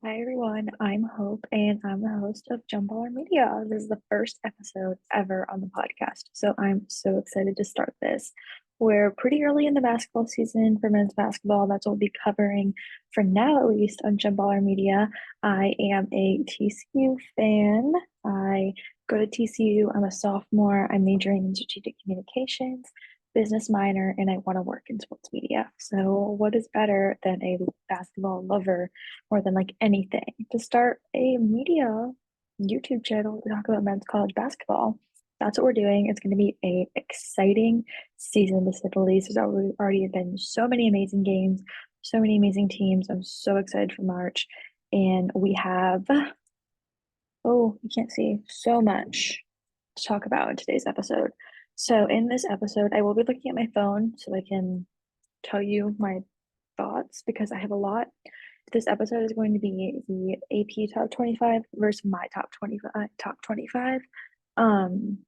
Hi everyone, I'm Hope and I'm the host of Jump Baller Media. This is the first episode ever on the podcast, so I'm so excited to start this. We're pretty early in the basketball season for men's basketball. That's what we'll be covering for now, at least on Jump Baller Media. I am a TCU fan. I go to TCU. I'm a sophomore. I'm majoring in strategic communications, business minor, and I want to work in sports media. So, what is better than a basketball lover more than like anything to start a media YouTube channel to talk about men's college basketball? That's what we're doing. It's going to be a exciting season to say the least. There's already been so many amazing games, so many amazing teams. I'm so excited for March, and we have you can't see so much to talk about in today's episode. So in this episode, I will be looking at my phone so I can tell you my thoughts because I have a lot. This episode is going to be the AP top 25 versus my top 25. Um,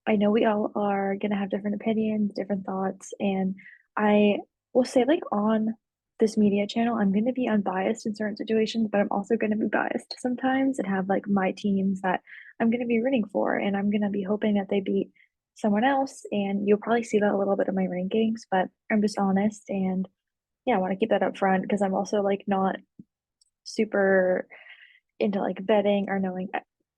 I know we all are gonna have different opinions, different thoughts, and I will say like on this media channel, I'm gonna be unbiased in certain situations, but I'm also gonna be biased sometimes and have like my teams that I'm gonna be rooting for, and I'm gonna be hoping that they beat someone else. And you'll probably see that a little bit in my rankings, but I'm just honest and yeah, I want to keep that up front because I'm also like not super into like betting or knowing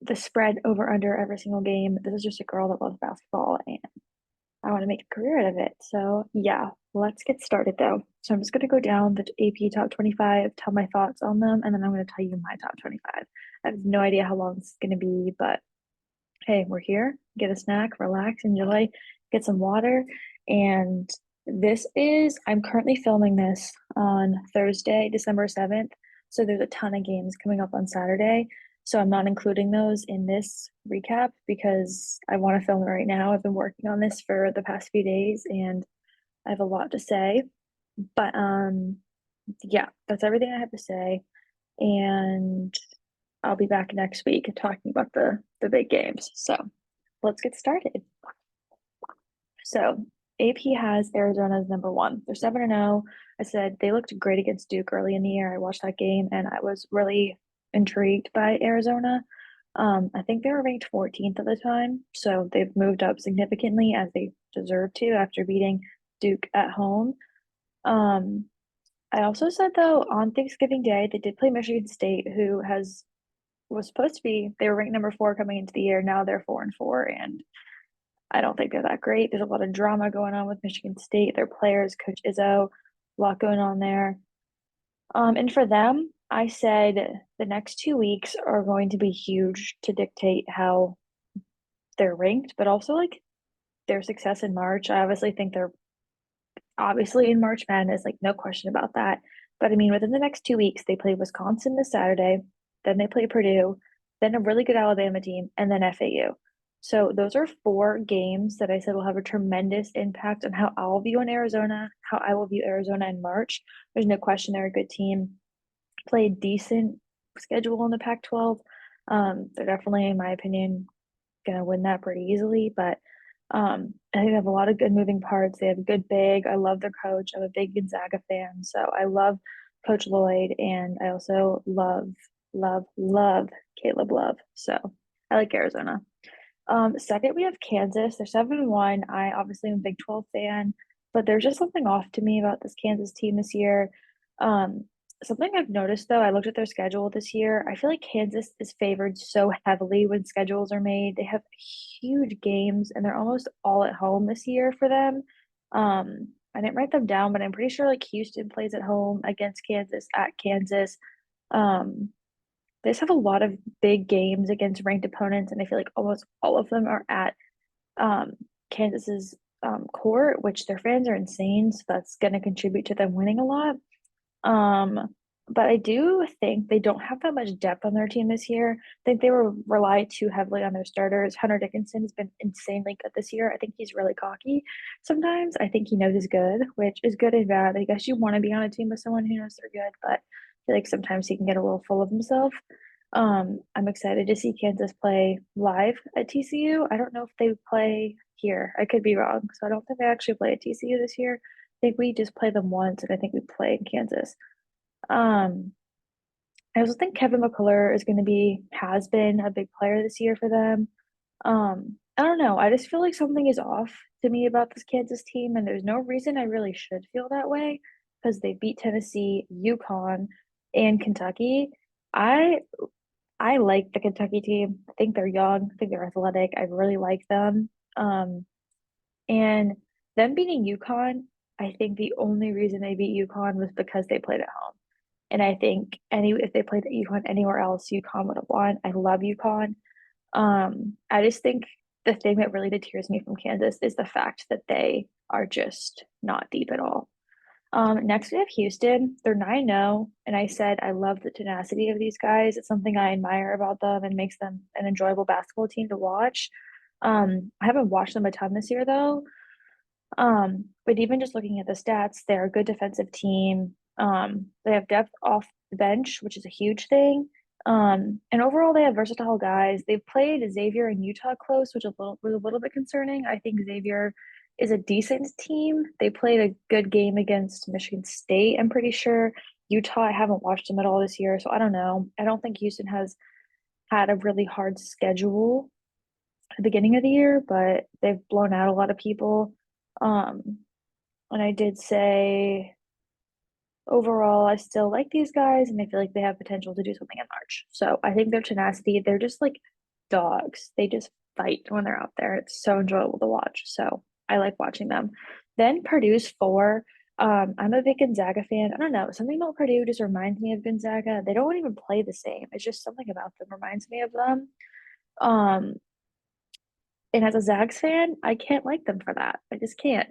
the spread over under every single game. This is just a girl that loves basketball and I want to make a career out of it. So, yeah, let's get started though. So, I'm just going to go down the AP top 25, tell my thoughts on them, and then I'm going to tell you my top 25. I have no idea how long this is going to be, but hey, we're here. Get a snack, relax, enjoy, get some water. And I'm currently filming this on Thursday, December 7th. So there's a ton of games coming up on Saturday. So I'm not including those in this recap because I want to film it right now. I've been working on this for the past few days and I have a lot to say. But yeah, that's everything I have to say. And I'll be back next week talking about the big games. So let's get started. So AP has Arizona as number one. They're 7-0. I said they looked great against Duke early in the year. I watched that game and I was really intrigued by Arizona. I think they were ranked 14th at the time, so they've moved up significantly as they deserve to after beating Duke at home. Um, I also said though on Thanksgiving Day they did play Michigan State, who has was supposed to be they were ranked number four coming into the year. Now they're 4-4, and I don't think they're that great. There's a lot of drama going on with Michigan State, their players, Coach Izzo, a lot going on there. And for them, I said the next 2 weeks are going to be huge to dictate how they're ranked, but also like their success in March. I obviously think they're obviously in March Madness, like no question about that. But I mean, within the next 2 weeks, they play Wisconsin this Saturday, then they play Purdue, then a really good Alabama team, and then FAU. So those are four games that I said will have a tremendous impact on how I'll view in Arizona, how I will view Arizona in March. There's no question they're a good team. Played decent schedule in the Pac-12. They're definitely, in my opinion, gonna win that pretty easily. But I think they have a lot of good moving parts. They have a good big. I love their coach. I'm a big Gonzaga fan, so I love Coach Lloyd, and I also love Caleb Love. So I like Arizona. Second, we have Kansas. They're 7-1. I obviously am a Big 12 fan, but there's just something off to me about this Kansas team this year. Um, Something I've noticed though, I looked at their schedule this year. I feel like Kansas is favored so heavily when schedules are made. They have huge games and they're almost all at home this year for them. I didn't write them down, but I'm pretty sure like Houston plays at home against Kansas at Kansas. Um, they just have a lot of big games against ranked opponents, and I feel like almost all of them are at um, Kansas's court, which their fans are insane, so that's going to contribute to them winning a lot. Um, but I do think they don't have that much depth on their team this year. I think they were rely too heavily on their starters. Hunter Dickinson has been insanely good this year. I think he's really cocky sometimes. I think he knows he's good, which is good and bad. I guess you want to be on a team with someone who knows they're good, but I feel like sometimes he can get a little full of himself. I'm excited to see Kansas play live at TCU. I don't know if they play here. I could be wrong. So I don't think they actually play at TCU this year. I think we just play them once, and I think we play in Kansas. Um, I also think Kevin McCullough is going to be has been a big player this year for them. I don't know. I just feel like something is off to me about this Kansas team, and there's no reason I really should feel that way because they beat Tennessee, UConn, and Kentucky. I I like the Kentucky team. I think they're young. I think they're athletic. I really like them. And them beating UConn, I think the only reason they beat UConn was because they played at home. And I think any if they played at UConn anywhere else, UConn would have won. I love UConn. I just think the thing that really deters me from Kansas is the fact that they are just not deep at all. Next we have Houston. They're 9-0, and I said I love the tenacity of these guys. It's something I admire about them and makes them an enjoyable basketball team to watch. I haven't watched them a ton this year though. But even just looking at the stats, they're a good defensive team. They have depth off the bench, which is a huge thing. And overall, they have versatile guys. They've played Xavier and Utah close, which was a little bit concerning. I think Xavier is a decent team. They played a good game against Michigan State, I'm pretty sure. Utah, I haven't watched them at all this year, so I don't know. I don't think Houston has had a really hard schedule at the beginning of the year, but they've blown out a lot of people. Um, and I did say overall, I still like these guys and I feel like they have potential to do something in March. So I think their tenacity, they're just like dogs. They just fight when they're out there. It's so enjoyable to watch. So I like watching them. Then Purdue's 4. I'm a big Gonzaga fan. I don't know. Something about Purdue just reminds me of Gonzaga. They don't even play the same. It's just something about them reminds me of them. Um, and as a Zags fan, I can't like them for that. I just can't.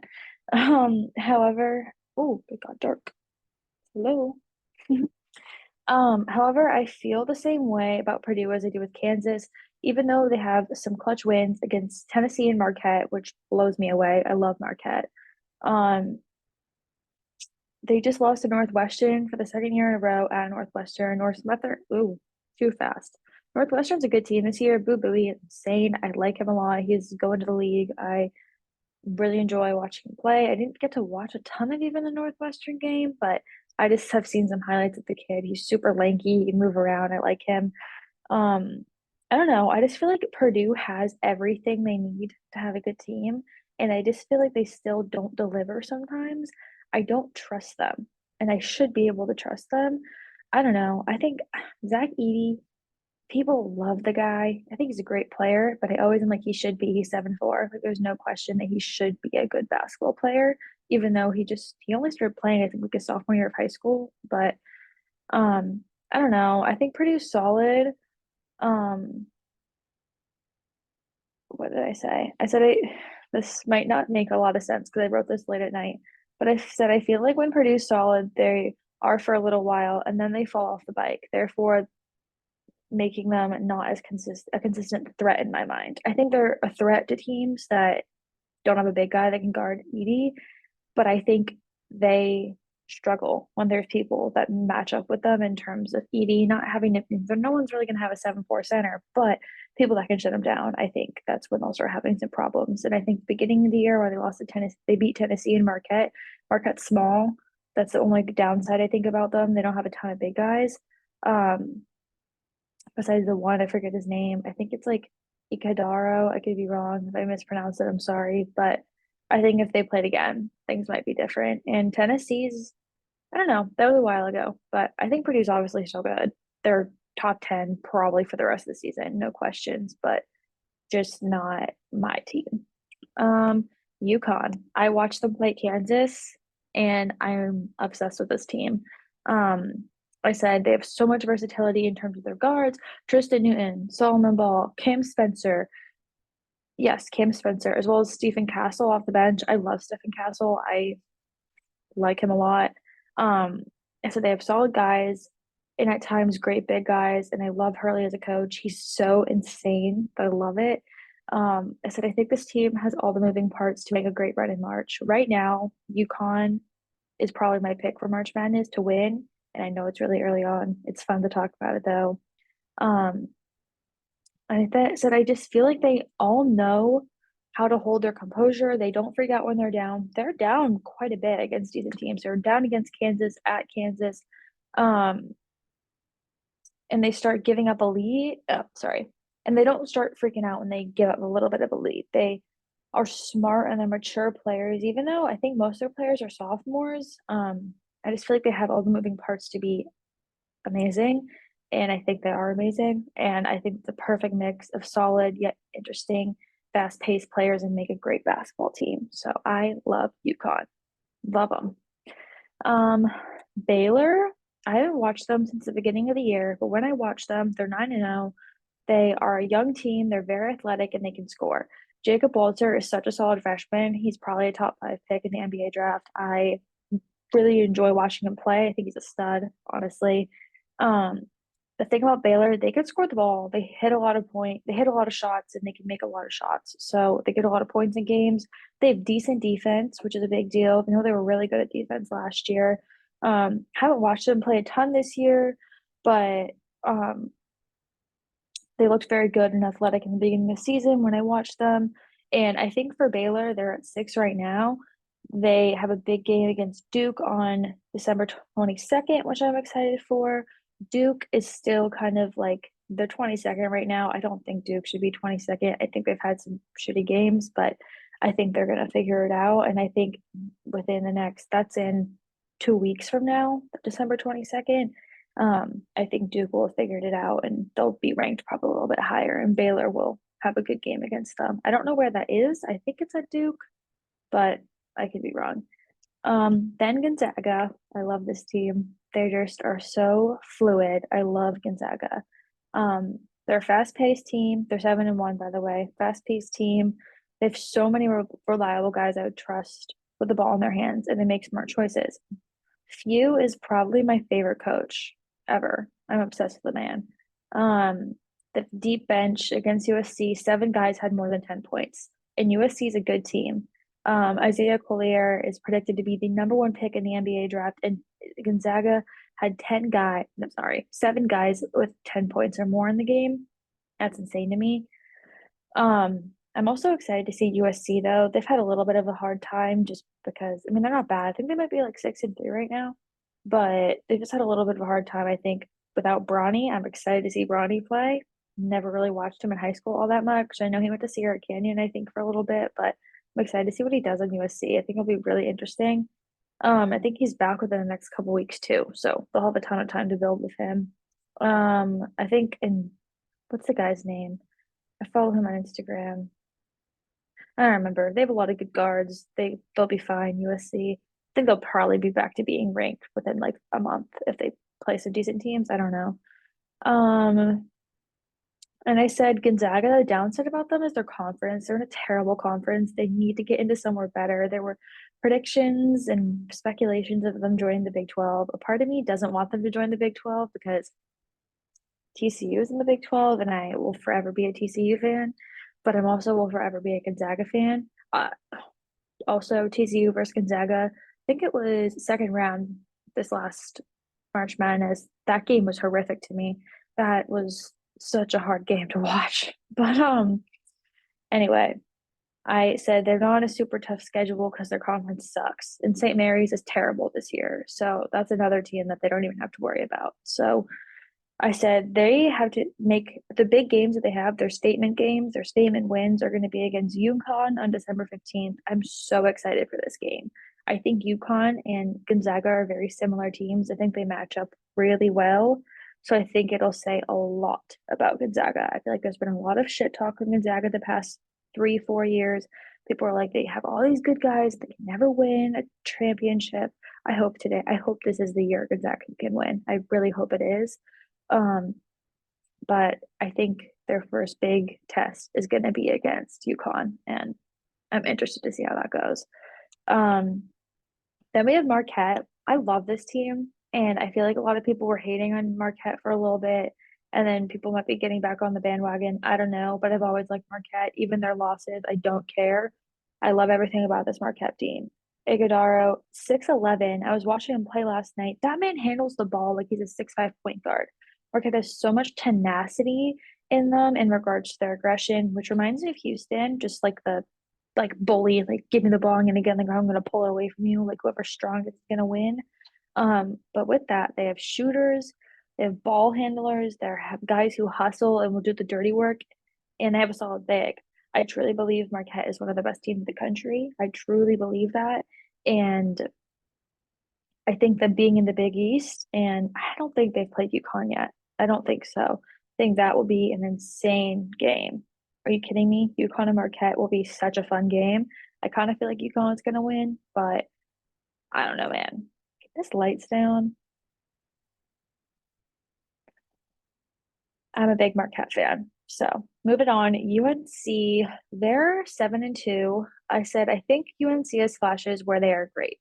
However, oh, it got dark. Hello. However, I feel the same way about Purdue as I do with Kansas, even though they have some clutch wins against Tennessee and Marquette, which blows me away. I love Marquette. Um, they just lost to Northwestern for the second year in a row at Northwestern. Northwestern, ooh, too fast. Northwestern's a good team this year. Boo Booey is insane. I like him a lot. He's going to the league. I really enjoy watching him play. I didn't get to watch a ton of even the Northwestern game, but I just have seen some highlights of the kid. He's super lanky. He can move around. I like him. Um, I don't know. I just feel like Purdue has everything they need to have a good team, and I just feel like they still don't deliver sometimes. I don't trust them, and I should be able to trust them. I don't know. I think Zach Edey, people love the guy. I think he's a great player, but I always am like he should be. He's 7'4". Like there's no question that he should be a good basketball player, even though he only started playing, I think, like his sophomore year of high school. But I don't know. I think Purdue's solid. Um, what did I say? I said this might not make a lot of sense because I wrote this late at night, but I said I feel like when Purdue's solid, they are for a little while and then they fall off the bike. Therefore, making them not as consistent threat in my mind. I think they're a threat to teams that don't have a big guy that can guard Edie, but I think they struggle when there's people that match up with them in terms of Edie not having nicknames. No one's really going to have a 7'4" center, but people that can shut them down. I think that's when they'll start having some problems. And I think beginning of the year where they lost to Tennessee, they beat Tennessee and Marquette. Marquette's small. That's the only downside I think about them. They don't have a ton of big guys. Um, Besides the one, I forget his name. I think it's like Ikadaro. I could be wrong if I mispronounce it. I'm sorry, but I think if they played again, things might be different. And Tennessee's, I don't know, that was a while ago, but I think Purdue's obviously still good. They're top 10 probably for the rest of the season, no questions, but just not my team. Um, UConn. I watched them play Kansas, and I'm obsessed with this team. Um, I said they have so much versatility in terms of their guards. Tristan Newton, Solomon Ball, Cam Spencer. Yes, Cam Spencer, as well as Stephen Castle off the bench. I love Stephen Castle. I like him a lot. Um, and so they have solid guys and at times great big guys. And I love Hurley as a coach. He's so insane, but I love it. I said I think this team has all the moving parts to make a great run in March. Right now, UConn is probably my pick for March Madness to win. And I know it's really early on. It's fun to talk about it though. Um, said I just feel like they all know how to hold their composure. They don't freak out when they're down. They're down quite a bit against decent teams. They're down against Kansas at Kansas. Um, and they start giving up a lead. Oh, sorry. And they don't start freaking out when they give up a little bit of a lead. They are smart and they're mature players, even though I think most of their players are sophomores. I just feel like they have all the moving parts to be amazing. And I think they are amazing. And I think it's a perfect mix of solid yet interesting, fast paced players and make a great basketball team. So I love UConn. Love them. Um, Baylor, I haven't watched them since the beginning of the year, but when I watch them, they're 9-0. They are a young team, they're very athletic, and they can score. Jacob Walter is such a solid freshman. He's probably a top 5 pick in the NBA draft. I really enjoy watching him play. I think he's a stud, honestly. Um, the thing about Baylor, they can score the ball. They hit a lot of shots, and they can make a lot of shots. So they get a lot of points in games. They have decent defense, which is a big deal. I know they were really good at defense last year. Haven't watched them play a ton this year, but um, they looked very good and athletic in the beginning of the season when I watched them. And I think for Baylor, they're at 6 right now. They have a big game against Duke on December 22nd, which I'm excited for. Duke is still kind of like they're 22nd right now. I don't think Duke should be 22nd. I think they've had some shitty games, but I think they're going to figure it out. And I think that's in 2 weeks from now, December 22nd. I think Duke will have figured it out and they'll be ranked probably a little bit higher, and Baylor will have a good game against them. I don't know where that is. I think it's at Duke, but I could be wrong. Then Gonzaga. I love this team. They just are so fluid. I love Gonzaga. They're a fast-paced team. They're 7-1, by the way. Fast-paced team. They have so many reliable guys I would trust with the ball in their hands, and they make smart choices. Few is probably my favorite coach ever. I'm obsessed with the man. Um, the deep bench against USC, 7 guys had more than 10 points. And USC is a good team. Isaiah Collier is predicted to be the number 1 pick in the NBA draft, and Gonzaga had 7 guys with 10 points or more in the game. That's insane to me. I'm also excited to see USC though. They've had a little bit of a hard time just because I mean they're not bad. I think they might be like 6-3 right now, but they just had a little bit of a hard time. I think without Bronny, I'm excited to see Bronny play. Never really watched him in high school all that much. I know he went to Sierra Canyon, I think, for a little bit, but I'm excited to see what he does on USC. I think it'll be really interesting. I think he's back within the next couple weeks too, so they'll have a ton of time to build with him. I think in what's the guy's name? I follow him on Instagram. I don't remember. They have a lot of good guards. They'll be fine. USC. I think they'll probably be back to being ranked within like a month if they play some decent teams. I don't know. Um, and I said Gonzaga, the downside about them is their conference. They're in a terrible conference. They need to get into somewhere better. There were predictions and speculations of them joining the Big 12. A part of me doesn't want them to join the Big 12 because TCU is in the Big 12 and I will forever be a TCU fan, but I'm also will forever be a Gonzaga fan. Also, TCU versus Gonzaga. I think it was second round this last March Madness. That game was horrific to me. That was such a hard game to watch. But anyway, I said they're not on a super tough schedule because their conference sucks. And St. Mary's is terrible this year. So that's another team that they don't even have to worry about. So I said they have to make the big games that they have, their statement games, their statement wins are going to be against UConn on December 15th. I'm so excited for this game. I think UConn and Gonzaga are very similar teams. I think they match up really well. So I think it'll say a lot about Gonzaga. I feel like there's been a lot of shit talk on Gonzaga the past 3, 4 years. People are like, they have all these good guys, they can never win a championship. I hope this is the year Gonzaga can win. I really hope it is. Um, but I think their first big test is going to be against UConn, and I'm interested to see how that goes. Um, then we have Marquette. I love this team, and I feel like a lot of people were hating on Marquette for a little bit, and then people might be getting back on the bandwagon. I don't know, but I've always liked Marquette, even their losses. I don't care. I love everything about this Marquette team. Iguodaro, 6'11". I was watching him play last night. That man handles the ball like he's a 6'5" point guard. Marquette has so much tenacity in them in regards to their aggression, which reminds me of Houston, just like the bully, like give me the ball, I'm gonna get on the ground, I'm gonna pull it away from you, like whoever's strongest is gonna win. But with that, they have shooters. They have ball handlers. They have guys who hustle and will do the dirty work, and they have a solid big. I truly believe Marquette is one of the best teams in the country. I truly believe that. And I think them being in the Big East, and I don't think they've played UConn yet. I don't think so. I think that will be an insane game. Are you kidding me? UConn and Marquette will be such a fun game. I kind of feel like UConn is going to win, but I don't know, man. Get this lights down. I'm a big Marquette fan. So moving on, UNC, they're 7-2. I said I think UNC has flashes where they are great.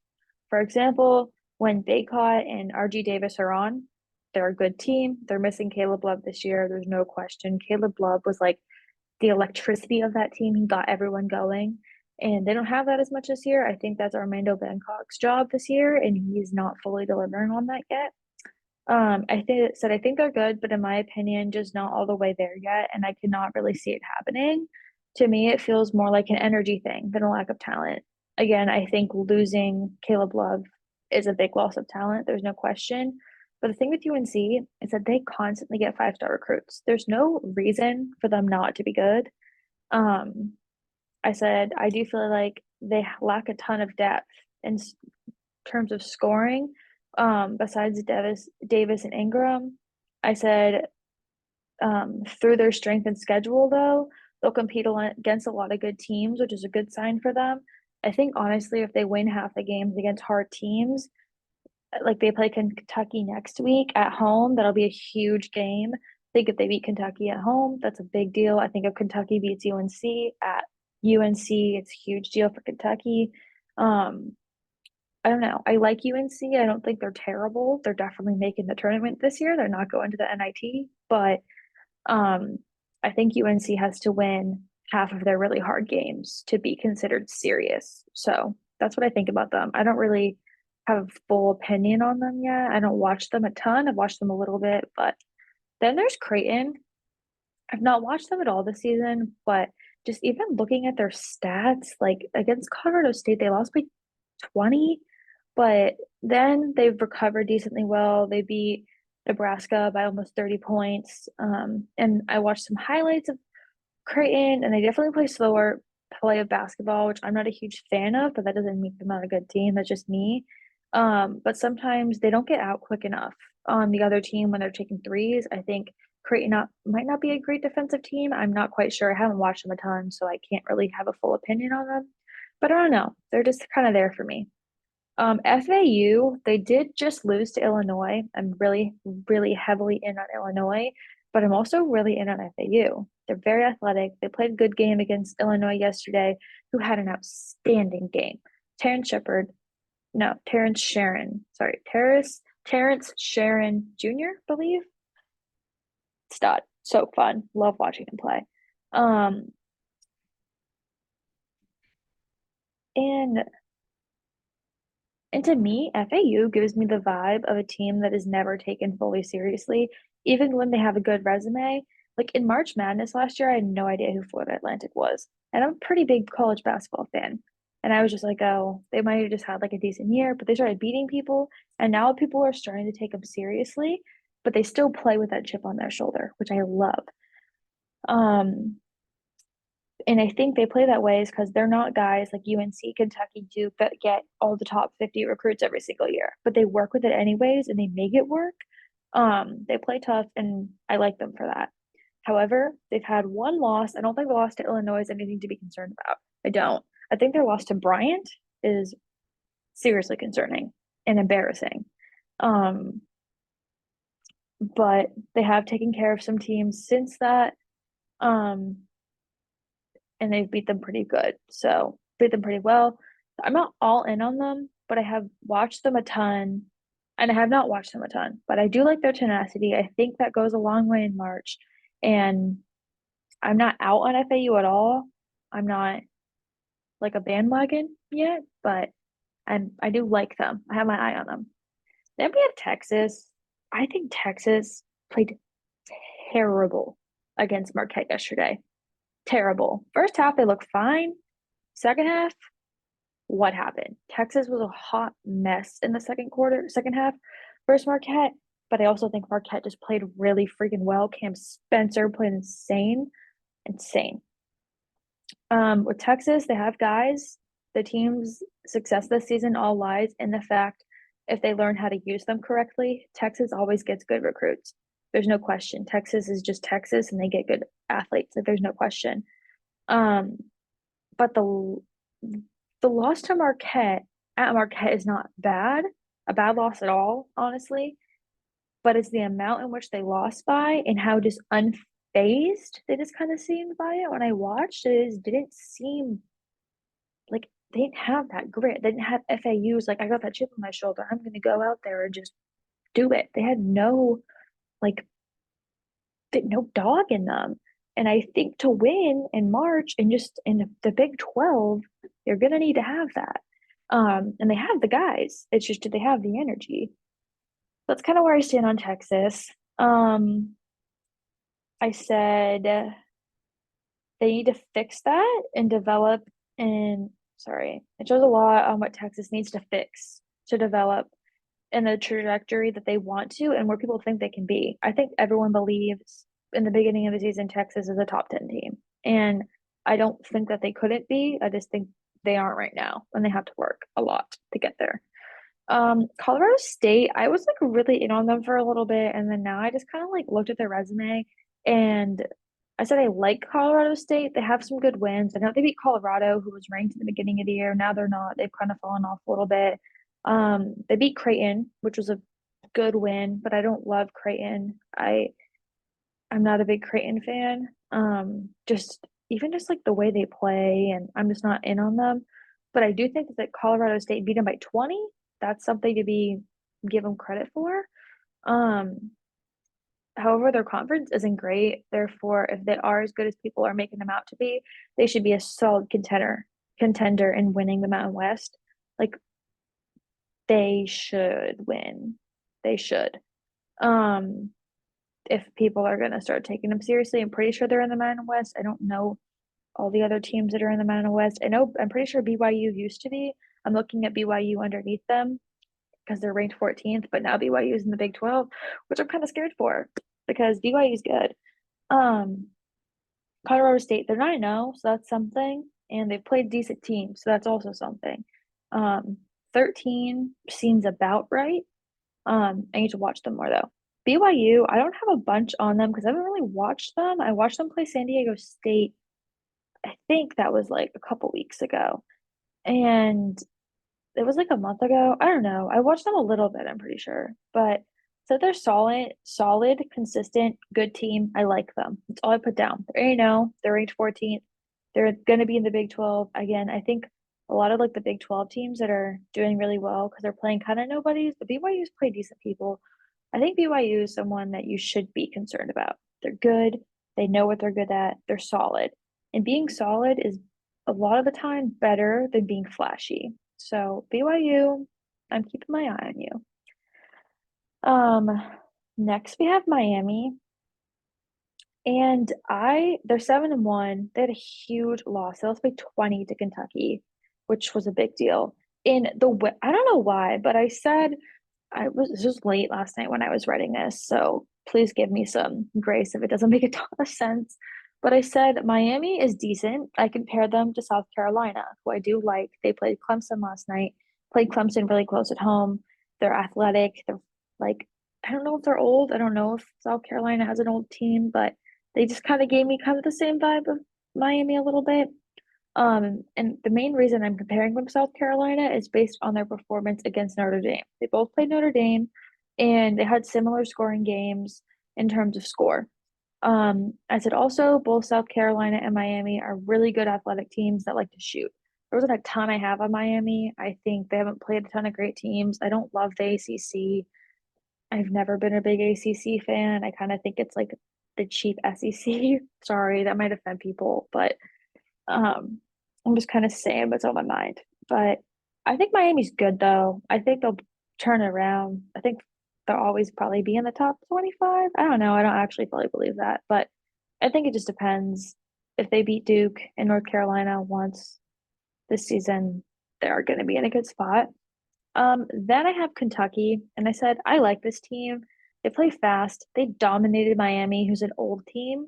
For example, when Baycott and RG Davis are on, they're a good team. They're missing Caleb Love this year. There's no question. Caleb Love was like the electricity of that team. He got everyone going. And they don't have that as much this year. I think that's Armando Bangkok's job this year, and he's not fully delivering on that yet. I think they're good, but in my opinion, just not all the way there yet, and I cannot really see it happening. To me, it feels more like an energy thing than a lack of talent. Again, I think losing Caleb Love is a big loss of talent. There's no question. But the thing with UNC is that they constantly get five-star recruits. There's no reason for them not to be good. Um, I said I do feel like they lack a ton of depth in terms of scoring. Besides Davis and Ingram, I said through their strength and schedule, though, they'll compete against a lot of good teams, which is a good sign for them. I think honestly, if they win half the games against hard teams, like they play Kentucky next week at home, that'll be a huge game. I think if they beat Kentucky at home, that's a big deal. I think if Kentucky beats UNC at UNC, it's a huge deal for Kentucky. Um, I don't know. I like UNC. I don't think they're terrible. They're definitely making the tournament this year. They're not going to the NIT, but um, I think UNC has to win half of their really hard games to be considered serious. So that's what I think about them. I don't really have a full opinion on them yet. I don't watch them a ton. I've watched them a little bit, but then there's Creighton. I've not watched them at all this season, but just even looking at their stats, like against Colorado State, they lost by 20, but then they've recovered decently well. They beat Nebraska by almost 30 points. And I watched some highlights of Creighton, and they definitely play slower play of basketball, which I'm not a huge fan of, but that doesn't make them not a good team. That's just me. But sometimes they don't get out quick enough on the other team when they're taking threes. I think Creighton might not be a great defensive team. I'm not quite sure. I haven't watched them a ton, so I can't really have a full opinion on them. But I don't know. They're just kind of there for me. FAU, they did just lose to Illinois. I'm really, really heavily in on Illinois, but I'm also really in on FAU. They're very athletic. They played a good game against Illinois yesterday, who had an outstanding game. Terrence Shepard, no, Terrence Sharon, sorry, Terrence Sharon Jr., believe. Stud. So fun. Love watching him play. Um, and And to me, FAU gives me the vibe of a team that is never taken fully seriously, even when they have a good resume. Like in March Madness last year, I had no idea who Florida Atlantic was. And I'm a pretty big college basketball fan. And I was just like, oh, they might have just had like a decent year, but they started beating people. And now people are starting to take them seriously, but they still play with that chip on their shoulder, which I love. Um, and I think they play that way is because they're not guys like UNC, Kentucky, Duke that get all the top 50 recruits every single year, but they work with it anyways and they make it work. They play tough and I like them for that. However, they've had one loss. I don't think the loss to Illinois is anything to be concerned about. I don't. I think their loss to Bryant is seriously concerning and embarrassing. Um, but they have taken care of some teams since that. Um, and they've beat them pretty good. So beat them pretty well. I'm not all in on them, but I have watched them a ton and I have not watched them a ton, but I do like their tenacity. I think that goes a long way in March. And I'm not out on FAU at all. I'm not like a bandwagon yet, but I do like them. I have my eye on them. Then we have Texas. I think Texas played terrible against Marquette yesterday. Terrible. First half, they looked fine. Second half, what happened? Texas was a hot mess in the second half versus Marquette. but I also think Marquette just played really freaking well. Cam Spencer played insane, insane. With Texas, they have guys. The team's success this season all lies in the fact if they learn how to use them correctly. Texas always gets good recruits. There's no question. Texas is just Texas, and they get good athletes. Like, there's no question. Um, but the loss to Marquette at Marquette is not bad, a bad loss at all, honestly. But it's the amount in which they lost by and how just unfazed they just kind of seemed by it when I watched. It just didn't seem like they didn't have that grit. They didn't have FAU's like I got that chip on my shoulder. I'm gonna go out there and just do it. They had like no dog in them. And I think to win in March and just in the Big 12, you're gonna need to have that. And they have the guys. It's just do they have the energy? That's kind of where I stand on Texas. I said they need to fix that and develop and sorry, it shows a lot on what Texas needs to fix to develop in the trajectory that they want to and where people think they can be. I think everyone believes in the beginning of the season Texas is a top 10 team. And I don't think that they couldn't be. I just think they aren't right now and they have to work a lot to get there. Colorado State, I was like really in on them for a little bit, and then now I just kind of like looked at their resume and I said I like Colorado State. They have some good wins. I know they beat Colorado, who was ranked in the beginning of the year. Now they're not. They've kind of fallen off a little bit. They beat Creighton, which was a good win, but I don't love Creighton. I'm not a big Creighton fan. Just even just like the way they play, and I'm just not in on them. But I do think that Colorado State beat them by 20. That's something to be give them credit for. Um, However, their conference isn't great. Therefore, if they are as good as people are making them out to be, they should be a solid contender in winning the Mountain West. Like they should win. They should. Um, if people are gonna start taking them seriously, I'm pretty sure they're in the Mountain West. I don't know all the other teams that are in the Mountain West. I'm pretty sure BYU used to be. I'm looking at BYU underneath them because they're ranked 14th, but now BYU is in the Big 12, which I'm kind of scared for because BYU is good. Um, Colorado State, they're 9-0, so that's something, and they've played decent teams, so that's also something. 13 seems about right. I need to watch them more though. BYU, I don't have a bunch on them because I haven't really watched them. I watched them play San Diego State. I think that was like a couple weeks ago. And it was like a month ago. I don't know. I watched them a little bit, I'm pretty sure. But so they're solid, consistent, good team. I like them. That's all I put down. They're 8-0. They're ranked 14th. They're gonna be in the Big 12. Again, I think a lot of like the Big 12 teams that are doing really well because they're playing kind of nobodies, but BYU's play decent people. I think BYU is someone that you should be concerned about. They're good. They know what they're good at. They're solid. And being solid is a lot of the time better than being flashy. So BYU, I'm keeping my eye on you. Next we have Miami, and they're 7-1. They had a huge loss. They lost by 20 to Kentucky, which was a big deal. I don't know why, but I said this was late last night when I was writing this, so please give me some grace if it doesn't make a ton of sense. But I said Miami is decent. I compare them to South Carolina, who I do like. They played Clemson last night, played Clemson really close at home. They're athletic. They're like, I don't know if they're old. I don't know if South Carolina has an old team, but they just kind of gave me kind of the same vibe of Miami a little bit. And the main reason I'm comparing them to South Carolina is based on their performance against Notre Dame. They both played Notre Dame and they had similar scoring games in terms of score. I said also both South Carolina and Miami are really good athletic teams that like to shoot. There wasn't a ton I have on Miami. I think they haven't played a ton of great teams. I don't love the ACC. I've never been a big ACC fan. I kind of think it's like the cheap SEC. Sorry, that might offend people, but I'm just kind of saying what's on my mind. But I think Miami's good though. I think they'll turn it around. I think they'll always probably be in the top 25. I don't know. I don't actually fully believe that, but I think it just depends. If they beat Duke and North Carolina once this season, they're going to be in a good spot. Then I have Kentucky, and I said I like this team. They play fast. They dominated Miami, who's an old team.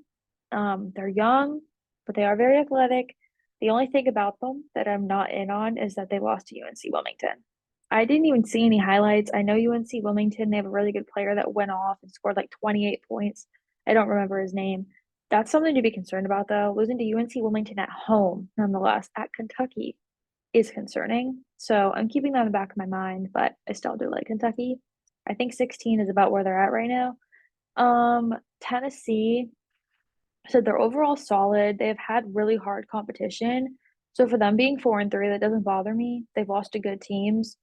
They're young, but they are very athletic. The only thing about them that I'm not in on is that they lost to UNC Wilmington. I didn't even see any highlights. I know UNC Wilmington, they have a really good player that went off and scored like 28 points. I don't remember his name. That's something to be concerned about, though. Losing to UNC Wilmington at home, nonetheless, at Kentucky is concerning. So I'm keeping that in the back of my mind, but I still do like Kentucky. I think 16 is about where they're at right now. Tennessee, so they're overall solid. They've had really hard competition. So for them being 4-3, that doesn't bother me. They've lost to good teams.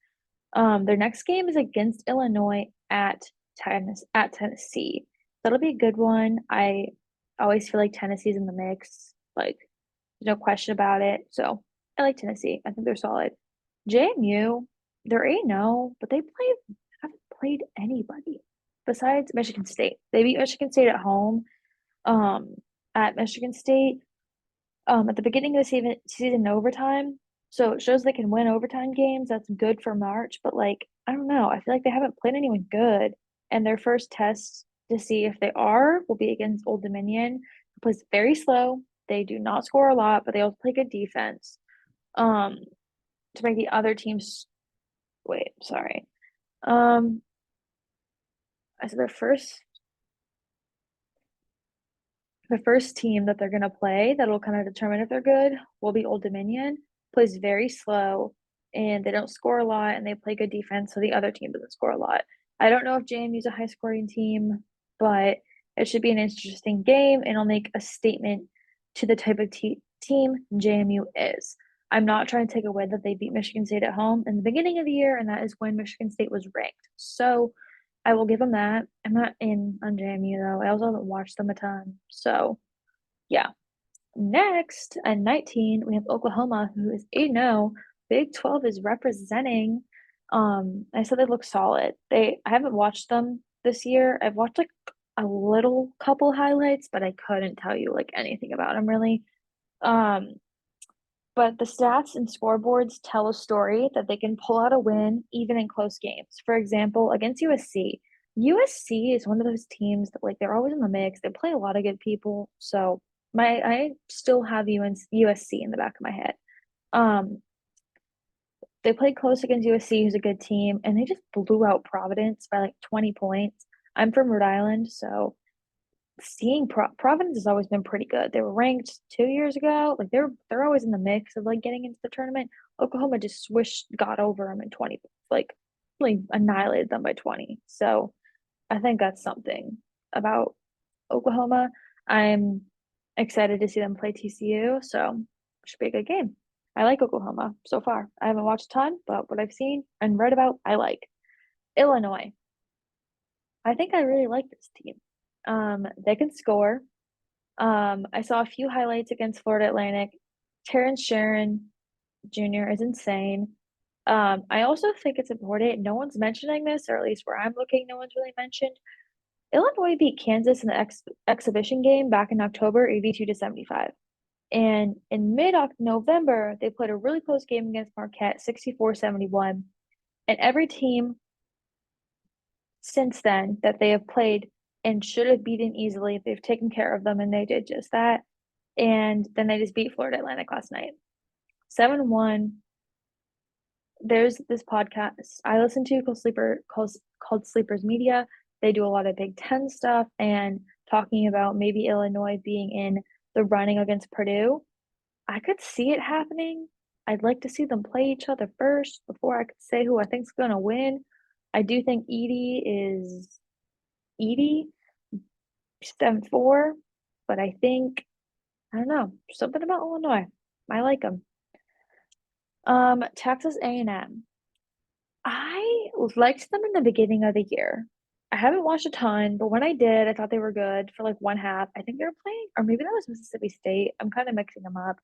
Their next game is against Illinois at Tennessee. That'll be a good one. I always feel like Tennessee's in the mix. Like, there's no question about it. So I like Tennessee. I think they're solid. JMU, they're 8-0, but haven't played anybody besides Michigan State. They beat Michigan State at home. Um, at Michigan State, at the beginning of the season in overtime. So it shows they can win overtime games. That's good for March, but like, I don't know. I feel like they haven't played anyone good. And their first test to see if they are will be against Old Dominion, who plays very slow. They do not score a lot, but they also play good defense. Um, to make the other teams wait, sorry. Um, I said the first team that they're going to play that'll kind of determine if they're good will be Old Dominion. Plays very slow and they don't score a lot and they play good defense, so the other team doesn't score a lot. I don't know if JMU's a high scoring team, but it should be an interesting game and it'll make a statement to the type of team JMU is. I'm not trying to take away that they beat Michigan State at home in the beginning of the year, and that is when Michigan State was ranked. So I will give them that. I'm not in on JMU though. I also haven't watched them a ton. So yeah. Next at 19, we have Oklahoma, who is 8-0. Big 12 is representing. I said they look solid. I haven't watched them this year. I've watched like a little couple highlights, but I couldn't tell you like anything about them really. Um, but the stats and scoreboards tell a story that they can pull out a win even in close games. For example, against USC. USC is one of those teams that like they're always in the mix. They play a lot of good people. So I still have USC in the back of my head. Um, they played close against USC, who's a good team, and they just blew out Providence by like 20 points. I'm from Rhode Island, so seeing Providence has always been pretty good. They were ranked 2 years ago. Like they're always in the mix of like getting into the tournament. Oklahoma just got over them in 20, like annihilated them by 20. So I think that's something about Oklahoma. I'm excited to see them play TCU, so it should be a good game. I like Oklahoma so far. I haven't watched a ton, but what I've seen and read about, I like. Illinois. I think I really like this team. They can score. I saw a few highlights against Florida Atlantic. Terrence Sharon Jr. is insane. I also think it's important. No one's mentioning this, or at least where I'm looking, no one's really mentioned. Illinois beat Kansas in the exhibition game back in October, 82-75. And in mid-November, they played a really close game against Marquette, 64-71. And every team since then that they have played and should have beaten easily, they've taken care of them, and they did just that. And then they just beat Florida Atlantic last night. 7-1. There's this podcast I listen to called Sleepers Media. They do a lot of Big Ten stuff and talking about maybe Illinois being in the running against Purdue. I could see it happening. I'd like to see them play each other first before I could say who I think's gonna win. I do think Edie 7-4, but I think I don't know, something about Illinois. I like them. Texas A&M. I liked them in the beginning of the year. I haven't watched a ton, but when I did, I thought they were good for like one half. I think they were playing, or maybe that was Mississippi State. I'm kind of mixing them up,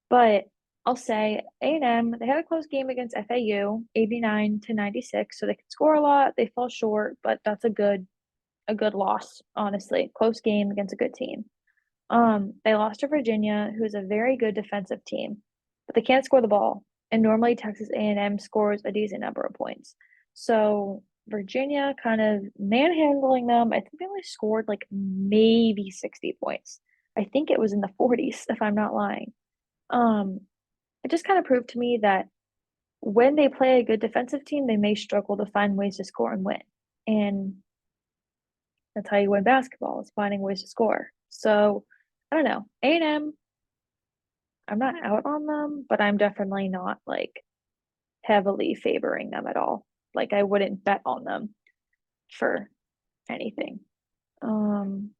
but I'll say A&M, they had a close game against FAU, 89-96, so they could score a lot. They fell short, but that's a good loss, honestly. Close game against a good team. They lost to Virginia, who's a very good defensive team, but they can't score the ball. And normally Texas A&M scores a decent number of points. So Virginia kind of manhandling them. I think they only scored like maybe 60 points. I think it was in the 40s, if I'm not lying. Um, it just kind of proved to me that when they play a good defensive team, they may struggle to find ways to score and win. And that's how you win basketball, is finding ways to score. So I don't know. A&M, I'm not out on them, but I'm definitely not like heavily favoring them at all. Like I wouldn't bet on them for anything. Um,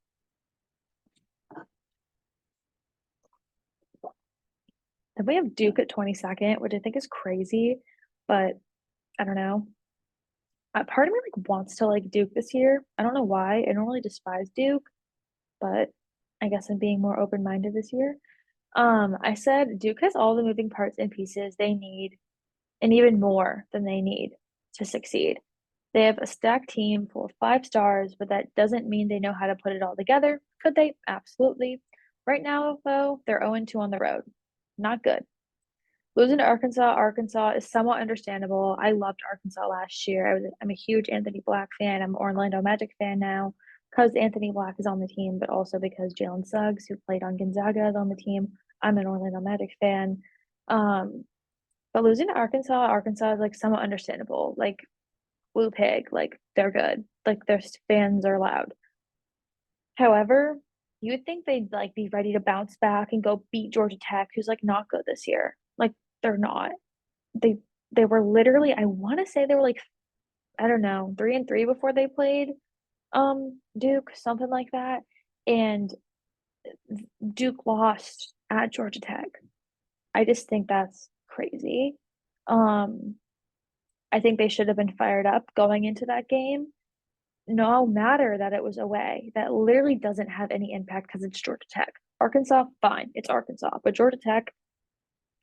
then we have Duke at 22nd, which I think is crazy, but I don't know. Part of me like wants to like Duke this year. I don't know why. I normally despise Duke, but I guess I'm being more open-minded this year. I said Duke has all the moving parts and pieces they need, and even more than they need to succeed. They have a stacked team full of 5 stars, but that doesn't mean they know how to put it all together. Could they? Absolutely. Right now, though, they're 0-2 on the road. Not good. Losing to Arkansas is somewhat understandable. I loved Arkansas last year. I'm a huge Anthony Black fan. I'm an Orlando Magic fan now because Anthony Black is on the team, but also because Jalen Suggs, who played on Gonzaga, is on the team. I'm an Orlando Magic fan. Um, but losing to Arkansas is like somewhat understandable. Like Blue Pig, like they're good. Like their fans are loud. However, you would think they'd like be ready to bounce back and go beat Georgia Tech, who's like not good this year. Like they're not. They they were literally, I want to say they were like, I don't know, 3-3 before they played Duke, something like that. And Duke lost at Georgia Tech. I just think that's crazy. Um I think they should have been fired up going into that game. No matter that it was away, that literally doesn't have any impact because it's Georgia Tech. Arkansas, fine, it's Arkansas, but Georgia Tech,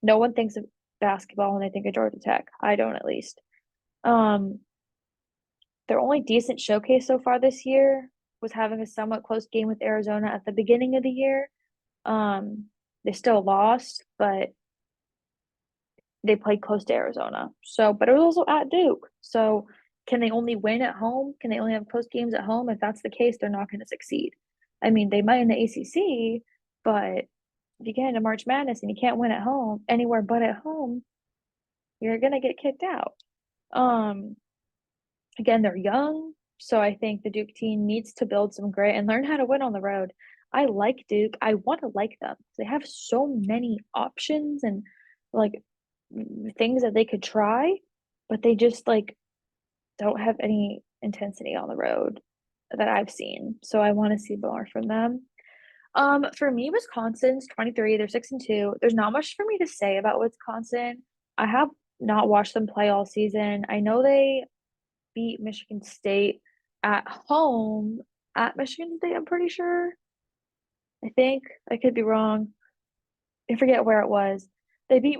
no one thinks of basketball when they think of Georgia Tech. I don't, at least. Um, their only decent showcase so far this year was having a somewhat close game with Arizona at the beginning of the year. Um, they still lost, but they played close to Arizona. So, but it was also at Duke. So, can they only win at home? Can they only have close games at home? If that's the case, they're not going to succeed. I mean, they might in the ACC, but if you get into March Madness and you can't win at home anywhere but at home, you're going to get kicked out. Um, Again, they're young, so I think the Duke team needs to build some grit and learn how to win on the road. I like Duke. I want to like them. They have so many options and like things that they could try, but they just like don't have any intensity on the road that I've seen. So I want to see more from them. For me, Wisconsin's 23. They're 6-2. There's not much for me to say about Wisconsin. I have not watched them play all season. I know they beat Michigan State at home at Michigan State, I'm pretty sure. I think I could be wrong. I forget where it was. They beat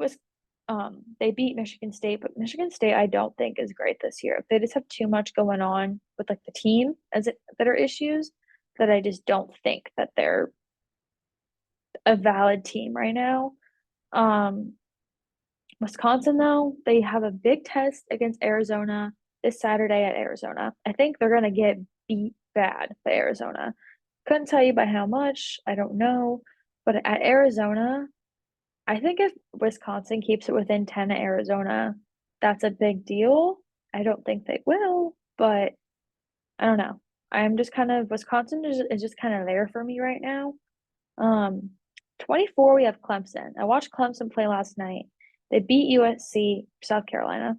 Michigan State, but Michigan State I don't think is great this year. They just have too much going on with like the team that are issues that I just don't think that they're a valid team right now. Um, Wisconsin, though, they have a big test against Arizona this Saturday at Arizona. I think they're going to get beat bad by Arizona. Couldn't tell you by how much. I don't know. But at Arizona, I think if Wisconsin keeps it within 10 at Arizona, that's a big deal. I don't think they will, but I don't know. I'm just kind of, Wisconsin is just kind of there for me right now. Um, 24, we have Clemson. I watched Clemson play last night. They beat USC, South Carolina,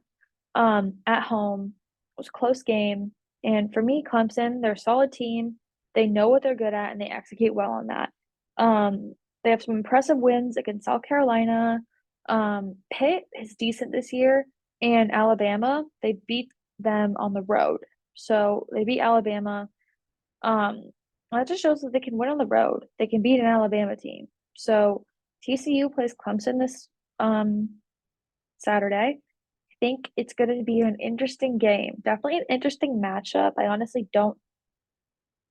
at home. It was a close game. And for me, Clemson, they're a solid team. They know what they're good at and they execute well on that. Um, they have some impressive wins against South Carolina. Pitt is decent this year, and Alabama, they beat them on the road. So they beat Alabama. Um, that just shows that they can win on the road. They can beat an Alabama team. So TCU plays Clemson this Saturday. I think it's going to be an interesting game. Definitely an interesting matchup. I honestly don't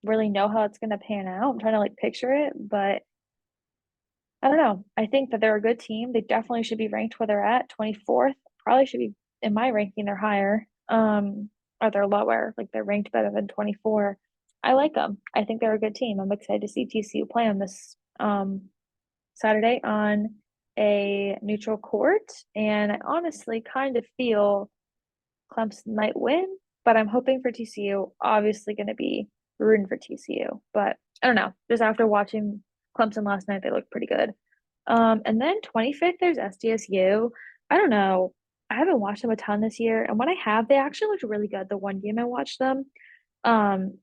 really know how it's going to pan out. I'm trying to like picture it, but I don't know. I think that they're a good team. They definitely should be ranked where they're at, 24th. Probably should be in my ranking, they're higher. or they're lower, like they're ranked better than 24. I like them. I think they're a good team. I'm excited to see TCU play on this Saturday on a neutral court, and I honestly kind of feel Clemson might win, but I'm hoping for TCU. Obviously, going to be rooting for TCU, but I don't know. Just after watching Clemson last night, they look pretty good. And then 25th, there's SDSU. I don't know. I haven't watched them a ton this year, and when I have, they actually looked really good. The one game I watched them, um,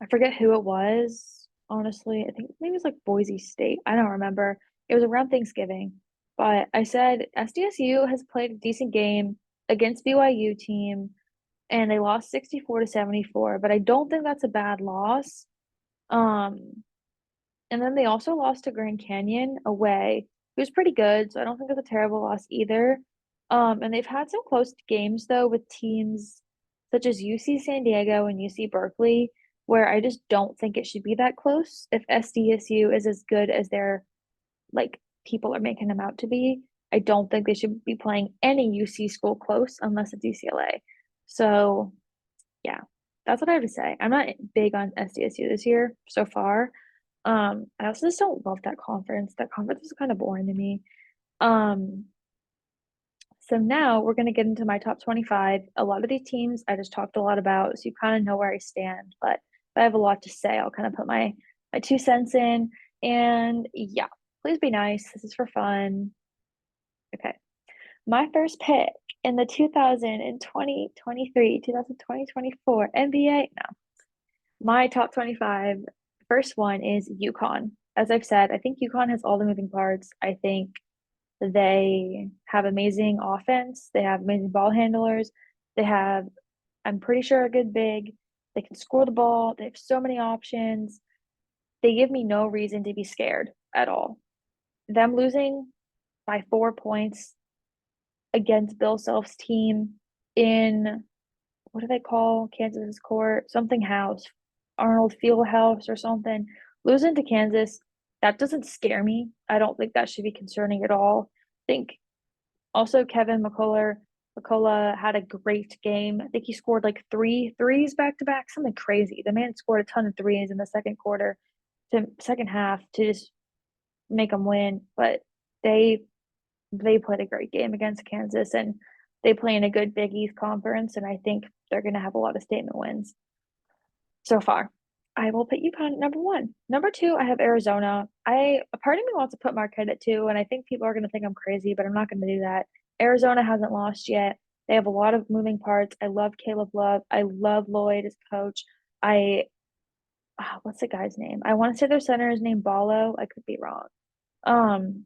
I forget who it was, honestly. I think maybe it was like Boise State. I don't remember. It was around Thanksgiving. But I said SDSU has played a decent game against BYU team, and they lost 64 to 74, but I don't think that's a bad loss. Um, and then they also lost to Grand Canyon away. It was pretty good, so I don't think it's a terrible loss either. And they've had some close games though with teams such as UC San Diego and UC Berkeley, where I just don't think it should be that close. If SDSU is as good as their like people are making them out to be, I don't think they should be playing any UC school close unless it's UCLA. So yeah, that's what I have to say. I'm not big on SDSU this year so far. I also just don't love that conference. That conference is kind of boring to me. Um, so now we're gonna get into my top 25. A lot of these teams I just talked a lot about, so you kind of know where I stand. But if I have a lot to say, I'll kind of put my 2 cents in. And yeah, please be nice. This is for fun. Okay. My first pick in the 2023, 2024 NBA. No, my top 25. First one is UConn. As I've said, I think UConn has all the moving parts. I think they have amazing offense. They have amazing ball handlers. They have, I'm pretty sure, a good big. They can score the ball. They have so many options. They give me no reason to be scared at all. Them losing by 4 points against Bill Self's team in, what do they call Kansas's court? Something House, Arnold Field House or something. Losing to Kansas, that doesn't scare me. I don't think that should be concerning at all. I think also Kevin McCullough had a great game. I think he scored like three threes back to back, something crazy. The man scored a ton of threes in the second quarter to second half to just make them win. But they they played a great game against Kansas, and they play in a good Big East conference, and I think they're going to have a lot of statement wins so far. I will put UConn at number one. Number two, I have Arizona. A part of me wants to put Marquette at two, and I think people are going to think I'm crazy, but I'm not going to do that. Arizona hasn't lost yet. They have a lot of moving parts. I love Caleb Love. I love Lloyd as coach. I what's the guy's name? I want to say their center is named Ballo. I could be wrong. Um,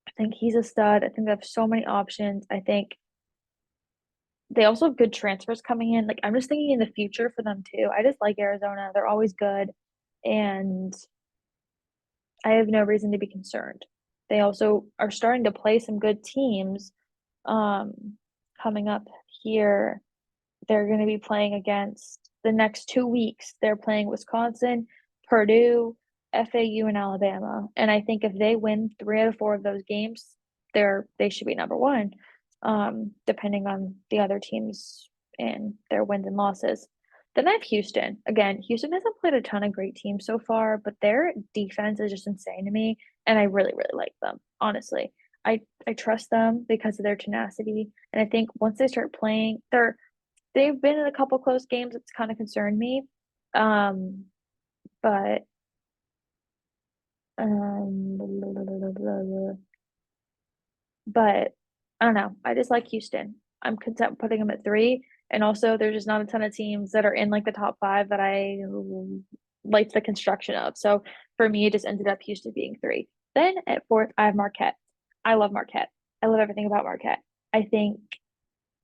I think he's a stud. I think they have so many options. I think they also have good transfers coming in. Like I'm just thinking in the future for them too. I just like Arizona. They're always good, and I have no reason to be concerned. They also are starting to play some good teams coming up here. They're going to be playing against the next 2 weeks. They're playing Wisconsin, Purdue, FAU, and Alabama. And I think if they win 3 out of 4 of those games, they should be number one, depending on the other teams and their wins and losses. Then I have Houston. Again, Houston hasn't played a ton of great teams so far, but their defense is just insane to me, and I really, really like them, honestly. I trust them because of their tenacity, and I think once they start playing, they've been in a couple close games that's kind of concerned me. Um, but um, but I don't know. I just like Houston. I'm content putting them at three. And also, there's just not a ton of teams that are in like the top five that I like the construction of. So for me, it just ended up Houston being three. Then at fourth, I have Marquette. I love Marquette. I love everything about Marquette. I think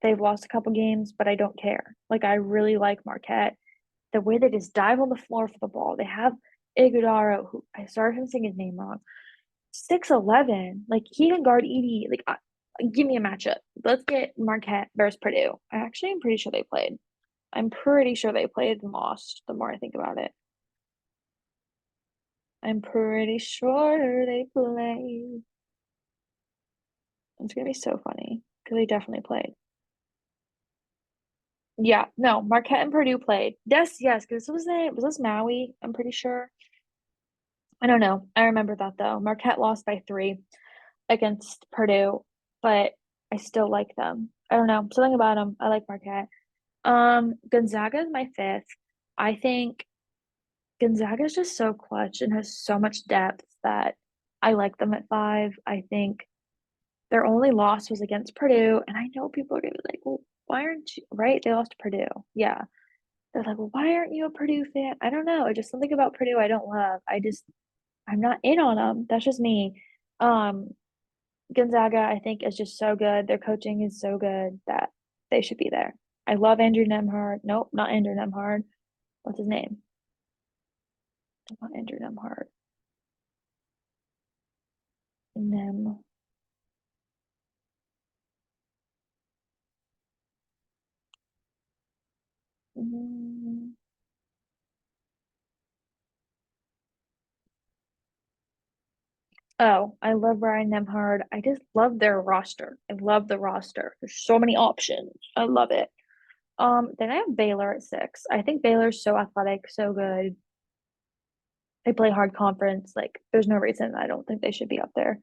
they've lost a couple games, but I don't care. Like I really like Marquette. The way they just dive on the floor for the ball. They have Iguodaro, who I started him saying his name wrong. 6'11". Like he can guard Edie. Like give me a matchup. Let's get Marquette versus Purdue. I actually am pretty sure they played. I'm pretty sure they played and lost. The more I think about it, I'm pretty sure they played. It's gonna be so funny because they definitely played. Yeah, no, Marquette and Purdue played. Yes, because was this Maui? I'm pretty sure. I don't know. I remember that though. Marquette lost by 3 against Purdue, but I still like them. I don't know. Something about them. I like Marquette. Gonzaga is my fifth. I think Gonzaga is just so clutch and has so much depth that I like them at 5. I think their only loss was against Purdue, and I know people are gonna be like, "Well, why aren't you?" Right? They lost to Purdue. Yeah, they're like, "Well, why aren't you a Purdue fan?" I don't know. It's just something about Purdue I don't love. I'm not in on them. That's just me. Um, Gonzaga, I think, is just so good. Their coaching is so good that they should be there. I love Andrew Nemhard. Nope, not Andrew Nemhard. What's his name? Not Andrew Nemhard. Nem. Mm. Oh, I love Ryan Nemhard. I just love their roster. I love the roster. There's so many options. I love it. Then I have Baylor at 6. I think Baylor's so athletic, so good. They play hard conference. Like, there's no reason I don't think they should be up there.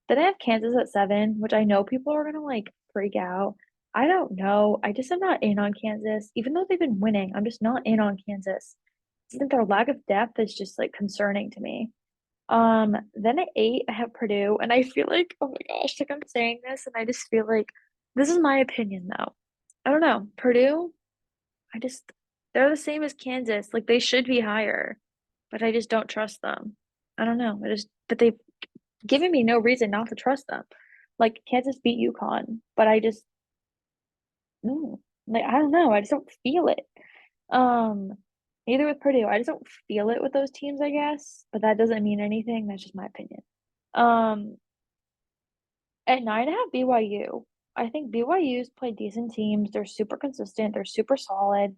Then I have Kansas at 7, which I know people are gonna like freak out. I don't know. I just am not in on Kansas, even though they've been winning. I'm just not in on Kansas. I think their lack of depth is just like concerning to me. Then at 8, I have Purdue, and I feel like, oh my gosh, like I'm saying this, and I just feel like this is my opinion though. I don't know. Purdue, I just they're the same as Kansas. Like they should be higher, but I just don't trust them. I don't know. But they've given me no reason not to trust them. Like Kansas beat UConn, but I just no. Like I don't know. I just don't feel it. Um, Neither with Purdue. I just don't feel it with those teams, I guess. But that doesn't mean anything. That's just my opinion. Um, at 9, I have BYU. I think BYU's played decent teams. They're super consistent. They're super solid.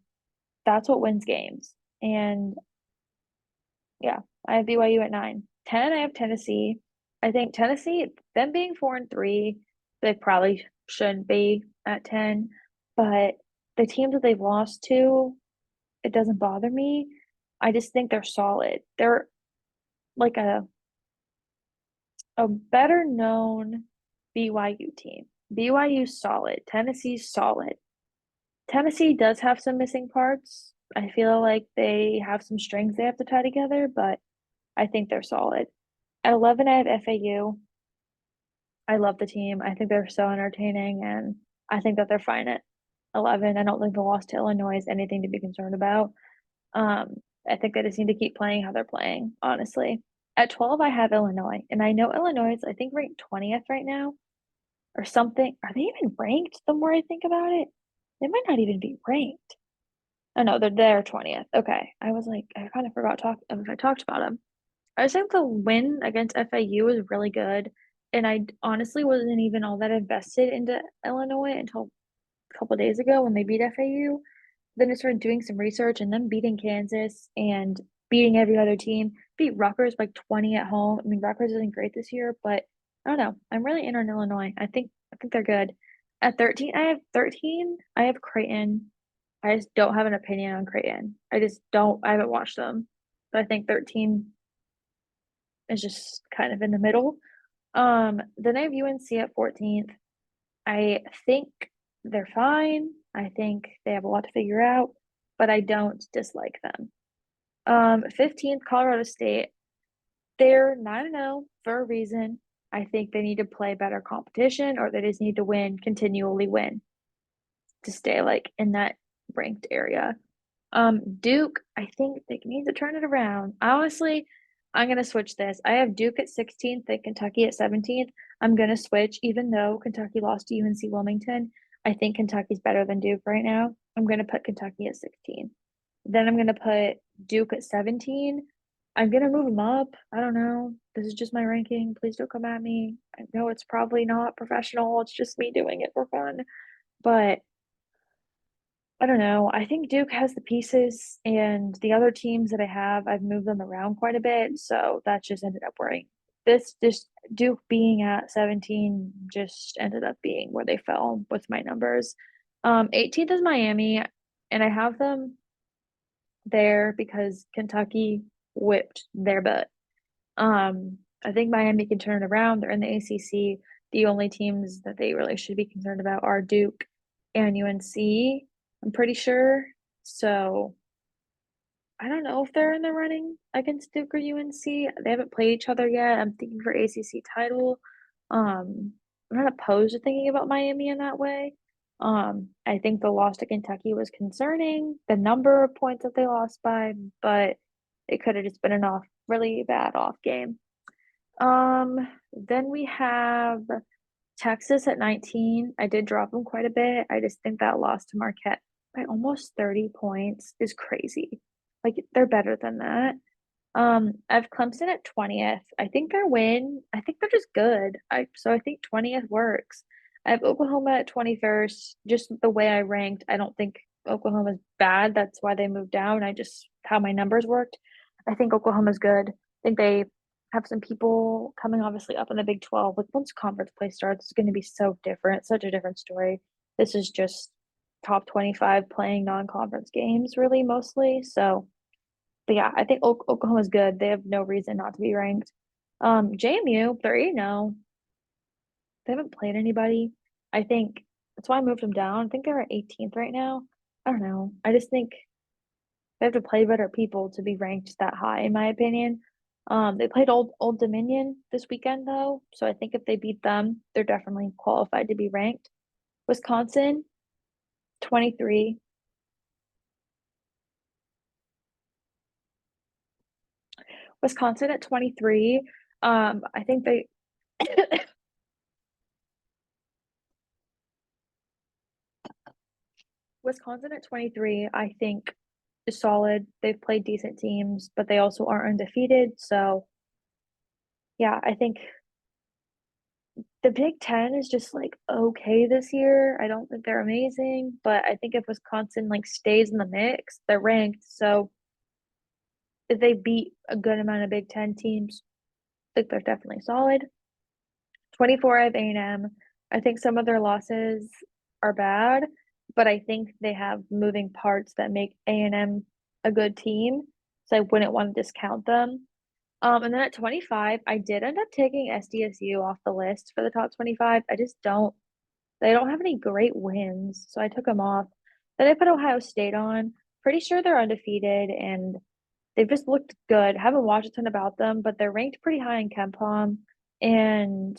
That's what wins games. And yeah, I have BYU at 9. 10, I have Tennessee. I think Tennessee, them being 4-3, they probably shouldn't be at 10. But the teams that they've lost to, it doesn't bother me. I just think they're solid. They're like a better known BYU team. BYU's solid. Tennessee's solid. Tennessee does have some missing parts. I feel like they have some strings they have to tie together, but I think they're solid. At 11, I have FAU. I love the team. I think they're so entertaining, and I think that they're fine at 11. I don't think the loss to Illinois is anything to be concerned about. Um, I think they just need to keep playing how they're playing, honestly. At 12, I have Illinois, and I know Illinois is, I think, ranked 20th right now or something. Are they even ranked the more I think about it? They might not even be ranked. Oh no, they're 20th. Okay. I was like, I kind of forgot if I talked about them. I just think the win against FAU was really good. And I honestly wasn't even all that invested into Illinois until a couple days ago when they beat FAU. Then I started doing some research and then beating Kansas and beating every other team. Beat Rutgers by 20 at home. I mean, Rutgers isn't great this year, but I don't know. I'm really in on Illinois. I think they're good. At 13. I have Creighton. I just don't have an opinion on Creighton. I just don't. I haven't watched them. But I think 13 is just kind of in the middle. Then I have UNC at 14th. I think they're fine. I think they have a lot to figure out, but I don't dislike them. 15th, Colorado State. They're 9-0 for a reason. I think they need to play better competition or they just need to win, continually win to stay like in that ranked area. Duke, I think they need to turn it around. Honestly, I'm gonna switch this. I have Duke at 16th and Kentucky at 17th. I'm gonna switch, even though Kentucky lost to UNC Wilmington. I think Kentucky's better than Duke right now. I'm gonna put Kentucky at 16. Then I'm gonna put Duke at 17. I'm gonna move them up. I don't know. This is just my ranking. Please don't come at me. I know it's probably not professional. It's just me doing it for fun. But I don't know. I think Duke has the pieces, and the other teams that I have, I've moved them around quite a bit. So that just ended up worrying. This just Duke being at 17 just ended up being where they fell with my numbers. 18th is Miami. and I have them there because Kentucky whipped their butt. I think Miami can turn it around. They're in the ACC. The only teams that they really should be concerned about are Duke and UNC, I'm pretty sure. So I don't know if they're in the running against Duke or UNC. They haven't played each other yet. I'm thinking for ACC title. I'm not opposed to thinking about Miami in that way. I think the loss to Kentucky was concerning, the number of points that they lost by, but it could have just been an off, really bad off game. Then we have Texas at 19. I did drop them quite a bit. I just think that loss to Marquette by almost 30 points is crazy. Like they're better than that. I have Clemson at 20th. I think their win, I think they're just good. I think 20th works. I have Oklahoma at 21st. Just the way I ranked, I don't think Oklahoma's bad. That's why they moved down. I just how my numbers worked. I think Oklahoma's good. I think they have some people coming obviously up in the Big 12. Like once conference play starts, it's going to be so different, such a different story. This is just top 25 playing non-conference games, really, mostly. So, but yeah, I think Oklahoma's good. They have no reason not to be ranked. JMU, they're 8-0. They haven't played anybody. I think that's why I moved them down. I think they're at 18th right now. I don't know. I just think they have to play better people to be ranked that high, in my opinion. They played Old Dominion this weekend though, so I think if they beat them, they're definitely qualified to be ranked. Wisconsin, 23. Wisconsin at 23. I think they Wisconsin at 23, I think is solid. They've played decent teams, but they also are undefeated. So yeah, I think the Big Ten is just like okay this year. I don't think they're amazing, but I think if Wisconsin like stays in the mix, they're ranked. So if they beat a good amount of Big Ten teams, I think they're definitely solid. 24 I have A&M. I think some of their losses are bad, but I think they have moving parts that make A&M a good team. So I wouldn't want to discount them. And then at 25, I did end up taking SDSU off the list for the top 25. I just don't, they don't have any great wins, so I took them off. Then I put Ohio State on. Pretty sure they're undefeated and they've just looked good. Haven't watched a ton about them, but they're ranked pretty high in KenPom. And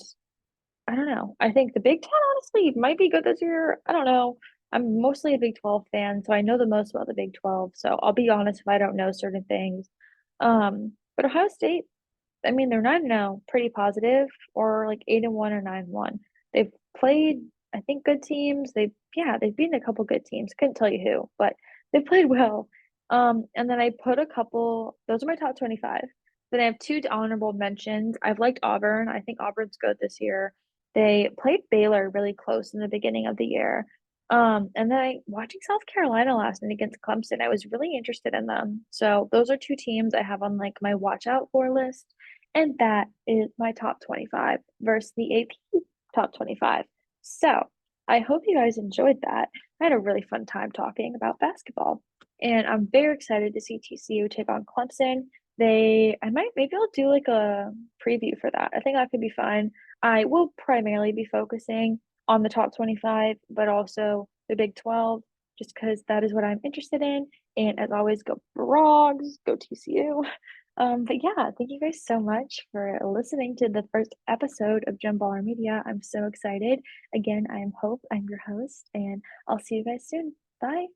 I don't know. I think the Big Ten honestly might be good this year. I don't know. I'm mostly a Big 12 fan, so I know the most about the Big 12. So I'll be honest if I don't know certain things. But Ohio State, I mean, they're 9-0, pretty positive, or like 8-1 or 9-1. They've played, I think, good teams. They've beaten a couple good teams. Couldn't tell you who, but they played well. And then I put a couple, those are my top 25. Then I have two honorable mentions. I've liked Auburn. I think Auburn's good this year. They played Baylor really close in the beginning of the year. And then watching South Carolina last night against Clemson, I was really interested in them. So those are two teams I have on like my watch out for list. And that is my top 25 versus the AP top 25. So I hope you guys enjoyed that. I had a really fun time talking about basketball. And I'm very excited to see TCU take on Clemson. Maybe I'll do like a preview for that. I think that could be fun. I will primarily be focusing on the top 25, but also the Big 12, just because that is what I'm interested in. And as always, go Frogs, go TCU. But yeah, thank you guys so much for listening to the first episode of Jump Baller Media. I'm so excited. Again, I am Hope. I'm your host, and I'll see you guys soon. Bye.